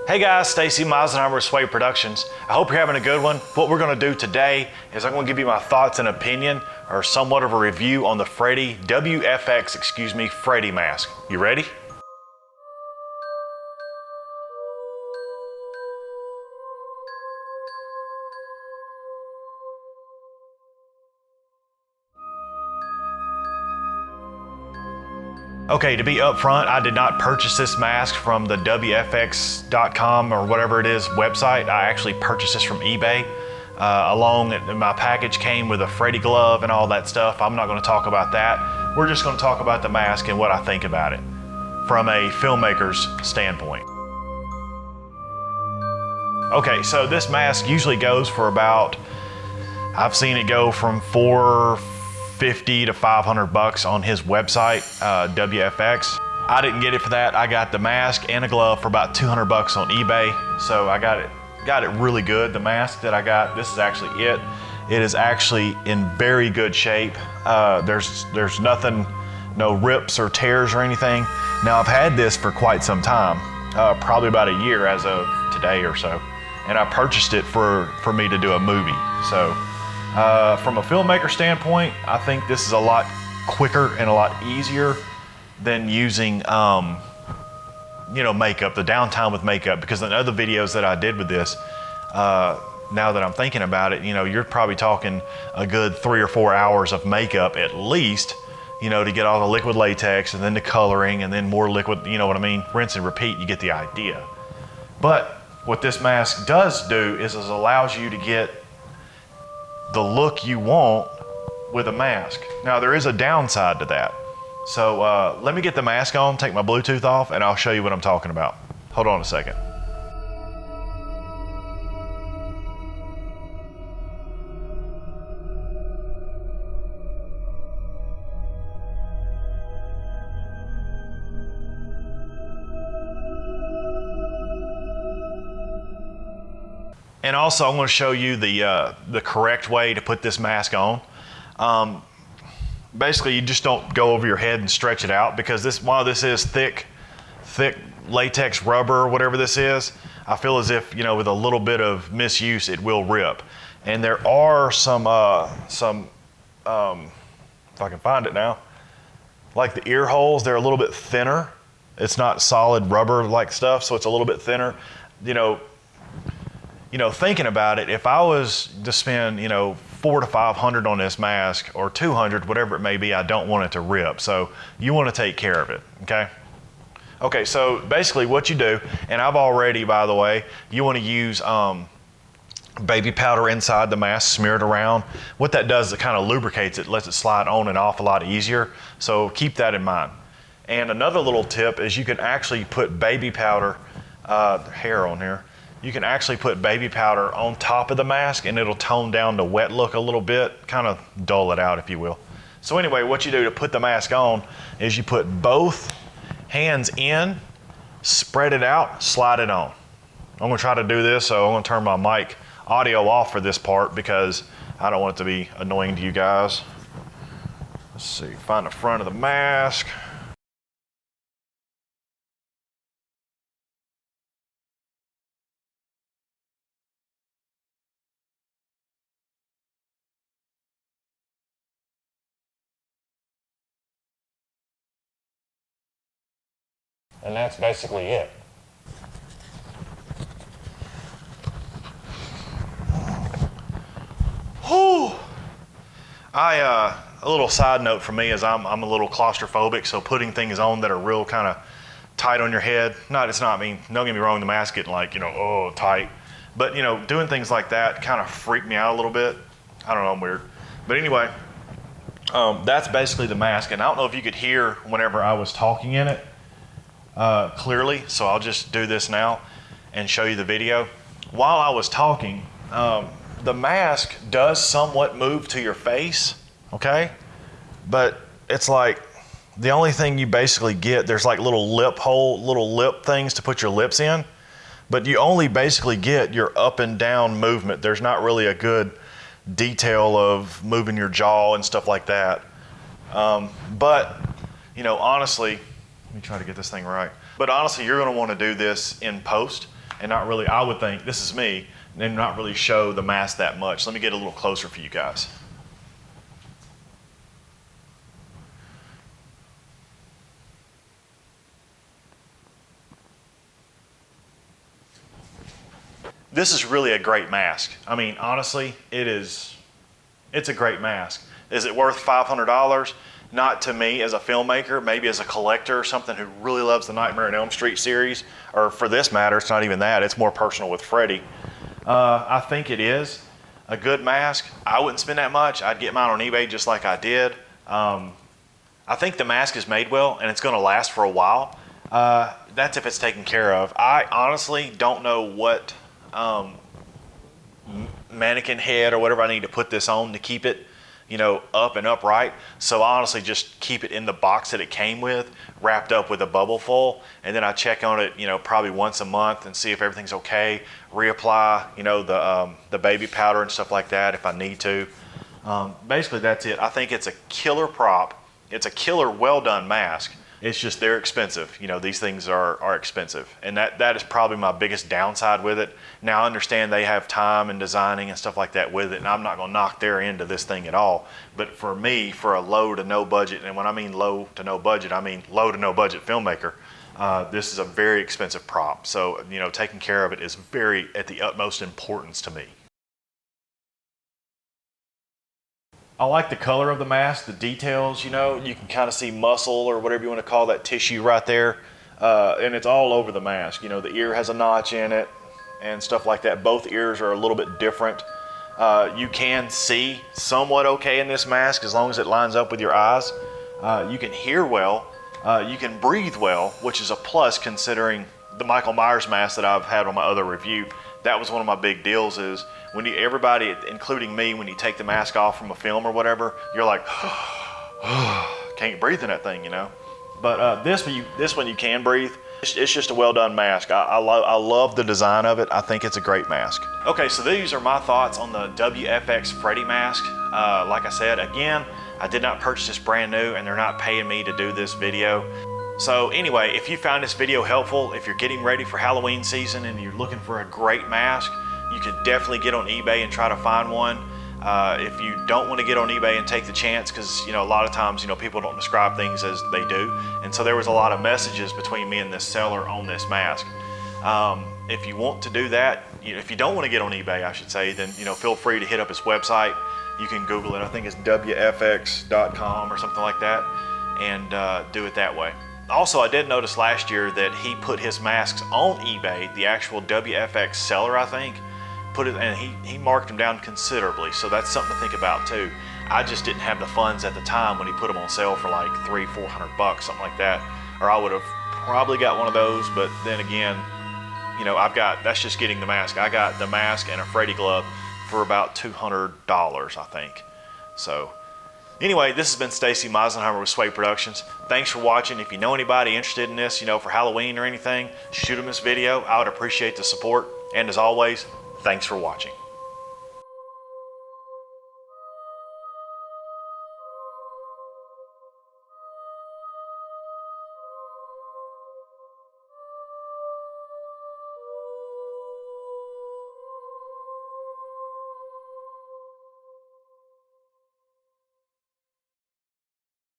Hey guys, Stacy Meisenheimer with Sway Productions. I hope you're having a good one. What we're gonna do today is I'm gonna give you my thoughts and opinion, or somewhat of a review on the WFX Freddy Mask. You ready? Okay, to be upfront, I did not purchase this mask from the WFX.com or whatever it is website. I actually purchased this from eBay. My package came with a Freddy glove and all that stuff. I'm not gonna talk about that. We're just gonna talk about the mask and what I think about it from a filmmaker's standpoint. Okay, so this mask usually goes for about, I've seen it go from $450 to $500 on his website, WFX. I didn't get it for that. I got the mask and a glove for about $200 on eBay. So I got it really good. The mask that I got, this is actually it. It is actually in very good shape. There's nothing, no rips or tears or anything. Now I've had this for quite some time, probably about a year as of today or so. And I purchased it for me to do a movie. So from a filmmaker standpoint, I think this is a lot quicker and a lot easier than using makeup, the downtime with makeup, because in other videos that I did with this, now that I'm thinking about it, you're probably talking a good 3 or 4 hours of makeup at least, to get all the liquid latex and then the coloring and then more liquid, you know what I mean? Rinse and repeat, you get the idea. But what this mask does do is it allows you to get the look you want with a mask. Now there is a downside to that. So let me get the mask on, take my Bluetooth off, and I'll show you what I'm talking about. Hold on a second. And also I'm going to show you the correct way to put this mask on. Basically you just don't go over your head and stretch it out, because while this is thick latex rubber or whatever this is, I feel as if, with a little bit of misuse it will rip. And there are some if I can find it now, like the ear holes, they're a little bit thinner. It's not solid rubber like stuff, so it's a little bit thinner. Thinking about it, if I was to spend, $400 to $500 on this mask, or $200, whatever it may be, I don't want it to rip. So you want to take care of it, okay? Okay, so basically what you do, and I've already, by the way, you want to use baby powder inside the mask, smear it around. What that does is it kind of lubricates it, lets it slide on and off a lot easier. So keep that in mind. And another little tip is you can actually put baby powder, hair on here. You can actually put baby powder on top of the mask and it'll tone down the wet look a little bit, kind of dull it out, if you will. So anyway, what you do to put the mask on is you put both hands in, spread it out, slide it on. I'm gonna try to do this, so I'm gonna turn my mic audio off for this part because I don't want it to be annoying to you guys. Let's see, find the front of the mask. And that's basically it. Whew. A little side note for me is I'm a little claustrophobic, so putting things on that are real kind of tight on your head, don't get me wrong, the mask getting tight. But doing things like that kind of freak me out a little bit. I don't know, I'm weird. But anyway, that's basically the mask. And I don't know if you could hear whenever I was talking in it clearly, so I'll just do this now and show you the video. While I was talking, the mask does somewhat move to your face, okay? But it's like the only thing you basically get, there's like little lip things to put your lips in, but you only basically get your up and down movement. There's not really a good detail of moving your jaw and stuff like that. But honestly, let me try to get this thing right. But honestly, you're gonna wanna do this in post, and not really, I would think, this is me, and not really show the mask that much. Let me get a little closer for you guys. This is really a great mask. I mean, honestly, it's a great mask. Is it worth $500? Not to me as a filmmaker, maybe as a collector or something who really loves the Nightmare on Elm Street series, or for this matter, it's not even that, it's more personal with Freddy. I think it is a good mask. I wouldn't spend that much. I'd get mine on eBay just like I did. I think the mask is made well and it's gonna last for a while. That's if it's taken care of. I honestly don't know what mannequin head or whatever I need to put this on to keep it, you know, up and upright. So I honestly just keep it in the box that it came with, wrapped up with a bubble foil, and then I check on it, you know, probably once a month and see if everything's okay. Reapply, you know, the baby powder and stuff like that if I need to. Basically, that's it. I think it's a killer prop. It's a killer, well done mask. It's just they're expensive. You know, these things are expensive. And that is probably my biggest downside with it. Now I understand they have time and designing and stuff like that with it, and I'm not gonna knock their end of this thing at all. But for me, for a low to no budget, and when I mean low to no budget, I mean low to no budget filmmaker, this is a very expensive prop. So, you know, taking care of it is very at the utmost importance to me. I like the color of the mask, the details, you know, you can kind of see muscle or whatever you want to call that tissue right there. And it's all over the mask. You know, the ear has a notch in it and stuff like that. Both ears are a little bit different. You can see somewhat okay in this mask as long as it lines up with your eyes. You can hear well. You can breathe well, which is a plus considering the Michael Myers mask that I've had on my other review. That was one of my big deals is when everybody, including me, when you take the mask off from a film or whatever, you're like, can't breathe in that thing, you know? But this one you can breathe. It's just a well done mask. I love the design of it. I think it's a great mask. Okay, so these are my thoughts on the WFX Freddy mask. Like I said, again, I did not purchase this brand new and they're not paying me to do this video. So anyway, if you found this video helpful, if you're getting ready for Halloween season and you're looking for a great mask, you could definitely get on eBay and try to find one. If you don't want to get on eBay and take the chance, because you know a lot of times you know people don't describe things as they do, and so there was a lot of messages between me and this seller on this mask. If you want to do that, if you don't want to get on eBay, I should say, then you know feel free to hit up his website. You can Google it. I think it's WFX.com or something like that, and do it that way. Also, I did notice last year that he put his masks on eBay, the actual WFX seller, I think, put it, and he marked them down considerably, so that's something to think about too. I just didn't have the funds at the time when he put them on sale for like $300-400, something like that, or I would have probably got one of those, but then again, you know, that's just getting the mask. I got the mask and a Freddy glove for about $200, I think. So anyway, this has been Stacy Meisenheimer with Sway Productions. Thanks for watching. If you know anybody interested in this, you know, for Halloween or anything, shoot them this video. I would appreciate the support. And as always, thanks for watching.